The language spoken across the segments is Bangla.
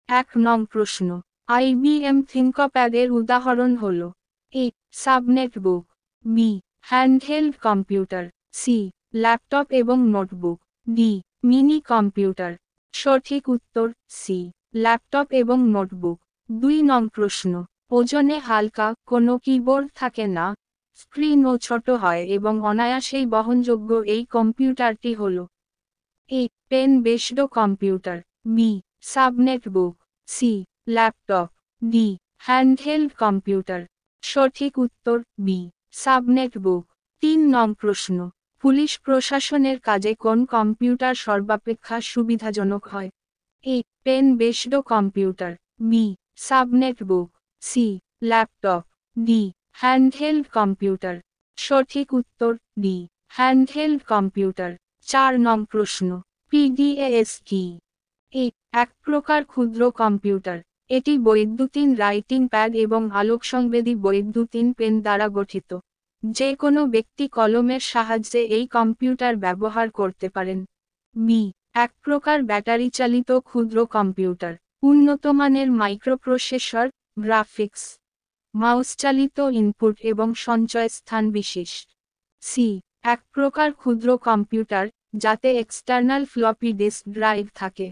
এক নং প্রশ্ন, IBM থিঙ্কপ্যাডের উদাহরণ হল A subnotebook, B handheld computer, C laptop এবং নোটবুক, ডি মিনি কম্পিউটার। সঠিক উত্তর সি ল্যাপটপ এবং নোটবুক। 2 নং প্রশ্ন, ওজনে হালকা, কোনো কিবোর্ড থাকে না, স্ক্রিনও ছোট হয় এবং অনায়াসেই বহনযোগ্য এই কম্পিউটারটি হল A pen based computer, B subnotebook, C laptop, D handheld computer. সঠিক উত্তর বি সাবনেট বুক। 3 নং প্রশ্ন, পুলিশ প্রশাসনের কাজে কোন কম্পিউটার সর্বাপেক্ষা সুবিধাজনক হয়? A pen based computer, B subnotebook, C laptop, D handheld computer. সঠিক উত্তর ডি হ্যান্ডহেল্ড কম্পিউটার। 4 নং প্রশ্ন, PDAS কি? এ এক প্রকার ক্ষুদ্র কম্পিউটার, এটি বৈদ্যুতিন রাইটিং প্যাড এবং আলোকসংবেদী বৈদ্যুতিন পেন দ্বারা গঠিত। যে কোনো ব্যক্তি কলমের সাহায্যে এই কম্পিউটার ব্যবহার করতে পারেন। বি এক প্রকার ব্যাটারি চালিত ক্ষুদ্র কম্পিউটার, উন্নত মানের মাইক্রোপ্রসেসর, গ্রাফিক্স, মাউস চালিত ইনপুট এবং সঞ্চয় স্থান বিশেষ। সি এক প্রকার ক্ষুদ্র কম্পিউটার, যাতে এক্সটার্নাল ফ্লপি ডিস্ক ড্রাইভ থাকে।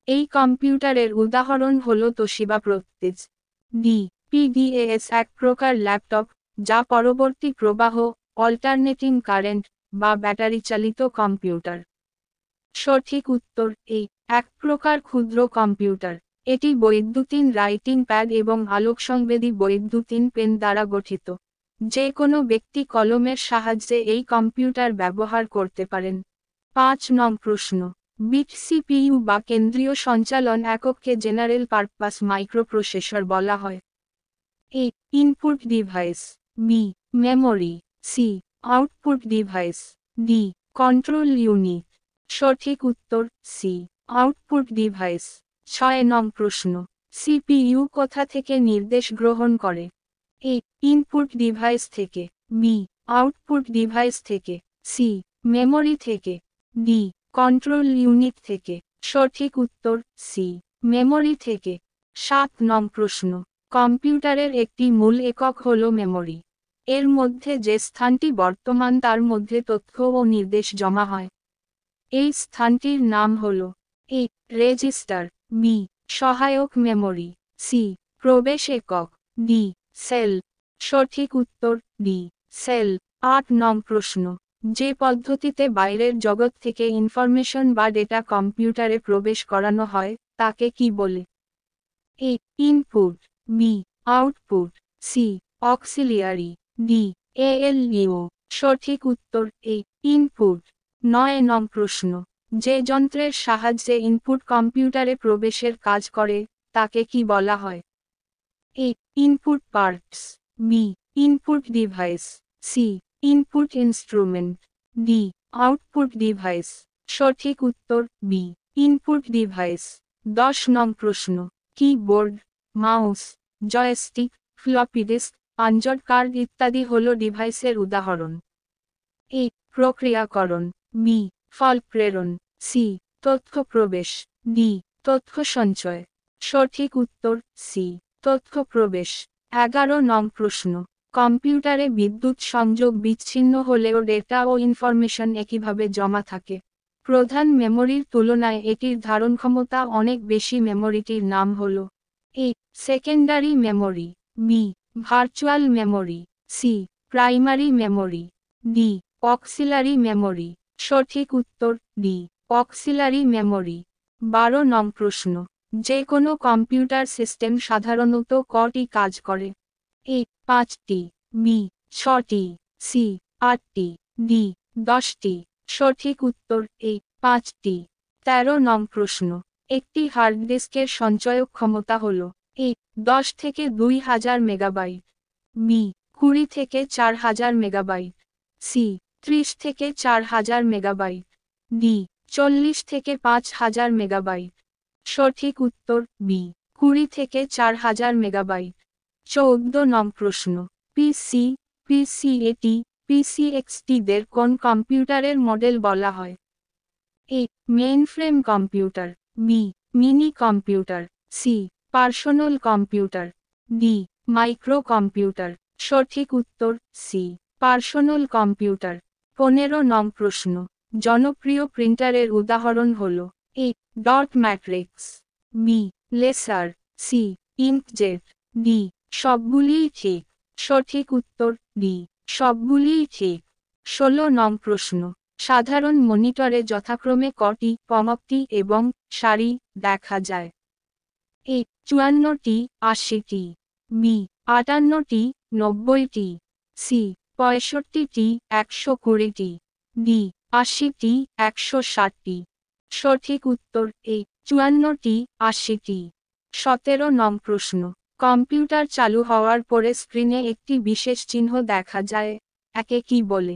এই কম্পিউটারের উদাহরণ হল তোশিবা প্রস্টিজ। ডি PDAS এক প্রকার ল্যাপটপ, যা পরবর্তী প্রবাহ, অল্টারনেটিং কারেন্ট বা ব্যাটারি চালিত কম্পিউটার। সঠিক উত্তর এ এক প্রকার ক্ষুদ্র কম্পিউটার, এটি বৈদ্যুতিন রাইটিং প্যাড এবং আলোকসংবেদী বৈদ্যুতিন পেন দ্বারা গঠিত। যে কোনো ব্যক্তি কলমের সাহায্যে এই কম্পিউটার ব্যবহার করতে পারেন। 5 নং প্রশ্ন, বিট CPU বা কেন্দ্রীয় সঞ্চালন একককে জেনারেল পারপাস মাইক্রোপ্রসেসর বলা হয়। A input device, B memory, C output device, D control unit. সঠিক উত্তর সি আউটপুট ডিভাইস। 6 নং প্রশ্ন, CPU কোথা থেকে নির্দেশ গ্রহণ করে? এ ইনপুট ডিভাইস থেকে, বি আউটপুট ডিভাইস থেকে, সি মেমোরি থেকে, ডি কন্ট্রোল ইউনিট থেকে। সঠিক উত্তর সি মেমোরি থেকে। 7 নং প্রশ্ন, কম্পিউটারের একটি মূল একক হল মেমোরি। এর মধ্যে যে স্থানটি বর্তমান তার মধ্যে তথ্য ও নির্দেশ জমা হয়। এই স্থানটির নাম হল এ রেজিস্টার, বি সহায়ক মেমোরি, সি প্রবেশ একক, ডি সেল। সঠিক উত্তর ডি সেল। 8 নং প্রশ্ন, যে পদ্ধতিতে বাইরের জগৎ থেকে ইনফরমেশন বা ডেটা কম্পিউটারে প্রবেশ করানো হয় তাকে কি বলে? A input, B output, C auxiliary, D ALU। সঠিক উত্তর এ ইনপুট। 9 নং প্রশ্ন, যে যন্ত্রের সাহায্যে ইনপুট কম্পিউটারে প্রবেশের কাজ করে তাকে কি বলা হয়? A input parts, B input device, C input instrument, D output device. সঠিক উত্তর বি ইনপুট ডিভাইস। 10 নং প্রশ্ন, keyboard, mouse, joystick, floppy disk, puncher card ইত্যাদি হল ডিভাইসের উদাহরণ। এ প্রক্রিয়াকরণ, বি ফল প্রেরণ, সি তথ্য প্রবেশ, ডি তথ্য সঞ্চয়। সঠিক উত্তর সি তথ্য প্রবেশ। 11 নং প্রশ্ন, কম্পিউটারে বিদ্যুৎ সংযোগ বিচ্ছিন্ন হলেও ডেটা ও ইনফরমেশন একইভাবে জমা থাকে। প্রধান মেমোরির তুলনায় এটির ধারণক্ষমতা অনেক বেশি। মেমোরিটির নাম হল A secondary memory, B virtual memory, C primary memory, D auxiliary memory. সঠিক উত্তর ডি অক্সিলারি মেমোরি। 12 নং প্রশ্ন, যে কোনো কম্পিউটার সিস্টেম সাধারণত কটি কাজ করে? এ 5টি, বি 6টি, সি 8টি, ডি 10টি। সঠিক উত্তর এ 5টি। 13 নং প্রশ্ন, একটি হার্ড ডিস্কের সঞ্চয়ক ক্ষমতা হল? এ 10 থেকে 2000 মেগাবাইট, বি 20 থেকে 4000 মেগাবাইট, সি 30 থেকে 4000 মেগাবাইট, ডি 40 থেকে 5000 মেগাবাইট। সঠিক উত্তর বি 20 থেকে 4000 মেগাবাইট। 14 নং প্রশ্ন, পিসি, PCAT, PCXT দের কোন কম্পিউটারের মডেল বলা হয়? A mainframe computer, B mini computer, C personal computer, D micro computer. সঠিক উত্তর সি পার্সোনাল কম্পিউটার। 15 নং প্রশ্ন, জনপ্রিয় প্রিন্টারের উদাহরণ হল A dot matrix, B laser, C inkjet, D সবগুলিই ঠিক। সঠিক উত্তর ডি সবগুলিই ঠিক। 16 নং প্রশ্ন, সাধারণ মনিটরে যথাক্রমে কটি পঙ্ক্তি এবং সারি দেখা যায়? এ 54টি 80টি, বি 58টি 90টি, সি 65টি 120টি, ডি 80টি 160টি। সঠিক উত্তর এ 54টি 80টি। 17 নং প্রশ্ন, কম্পিউটার চালু হওয়ার পরে স্ক্রিনে একটি বিশেষ চিহ্ন দেখা যায়, একে কি বলে?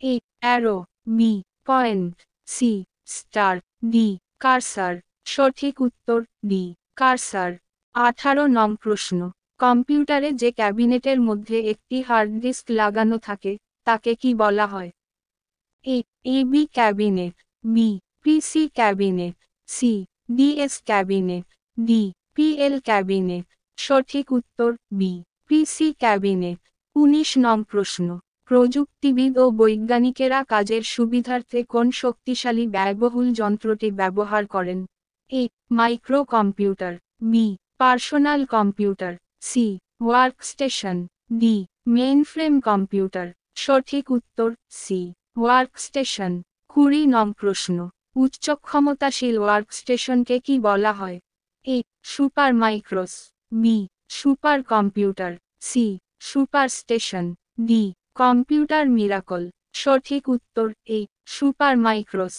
A arrow, B point, C star, D cursor. সঠিক উত্তর ডি কার্সার। 18 নং প্রশ্ন, কম্পিউটারে যে ক্যাবিনেটের মধ্যে একটি হার্ড ডিস্ক লাগানো থাকে তাকে কি বলা হয়? A AB cabinet, B PC cabinet, C DS cabinet, D PL cabinet. সঠিক উত্তর বি পিসি ক্যাবিনেট। 19 নং প্রশ্ন, প্রযুক্তিবিদ ও বৈজ্ঞানিকেরা কাজের সুবিধার্থে কোন শক্তিশালী ব্যয়বহুল যন্ত্রটি ব্যবহার করেন? A micro computer, B personal computer, C workstation, D mainframe computer. সঠিক উত্তর সি ওয়ার্কস্টেশন। 20 নং প্রশ্ন, উচ্চ ক্ষমতাশীল ওয়ার্কস্টেশনকে কি বলা হয়? A super micros, B super computer, C super station, D computer miracle. সঠিক উত্তর এ সুপার মাইক্রোস।